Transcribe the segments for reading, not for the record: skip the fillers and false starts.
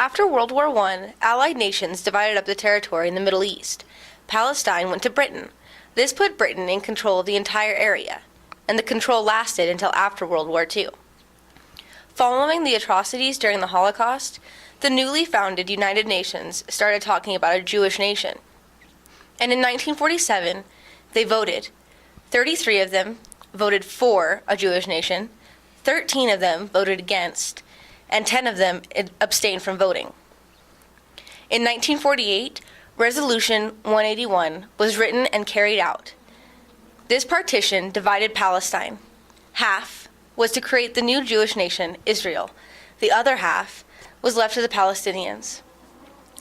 After World War I, Allied nations divided up the territory in the Middle East. Palestine went to Britain. This put Britain in control of the entire area, and the control lasted until after World War II. Following the atrocities during the Holocaust, the newly founded United Nations started talking about a Jewish nation. And in 1947, they voted. 33 of them voted for a Jewish nation, 13 of them voted against, and 10 of them abstained from voting. In 1948, Resolution 181 was written and carried out. This partition divided Palestine. Half was to create the new Jewish nation, Israel. The other half was left to the Palestinians.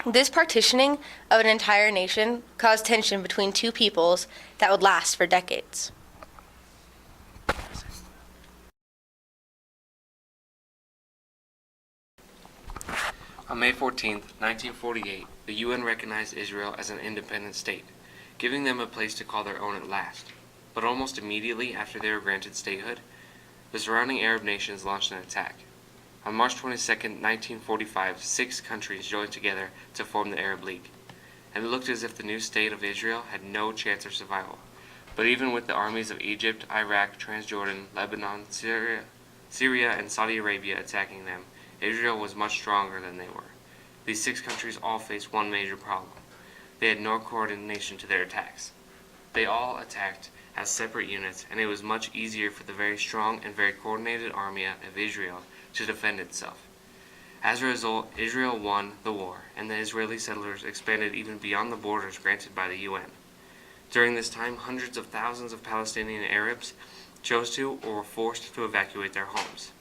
This partitioning of an entire nation caused tension between two peoples that would last for decades. On May 14, 1948, the UN recognized Israel as an independent state, giving them a place to call their own at last. But almost immediately after they were granted statehood, the surrounding Arab nations launched an attack. On March 22, 1945, 6 countries joined together to form the Arab League, and it looked as if the new state of Israel had no chance of survival. But even with the armies of Egypt, Iraq, Transjordan, Lebanon, Syria, and Saudi Arabia attacking them, Israel was much stronger than they were. These 6 countries all faced one major problem. They had no coordination to their attacks. They all attacked as separate units, and it was much easier for the very strong and very coordinated army of Israel to defend itself. As a result, Israel won the war, and the Israeli settlers expanded even beyond the borders granted by the UN. During this time, hundreds of thousands of Palestinian Arabs chose to or were forced to evacuate their homes.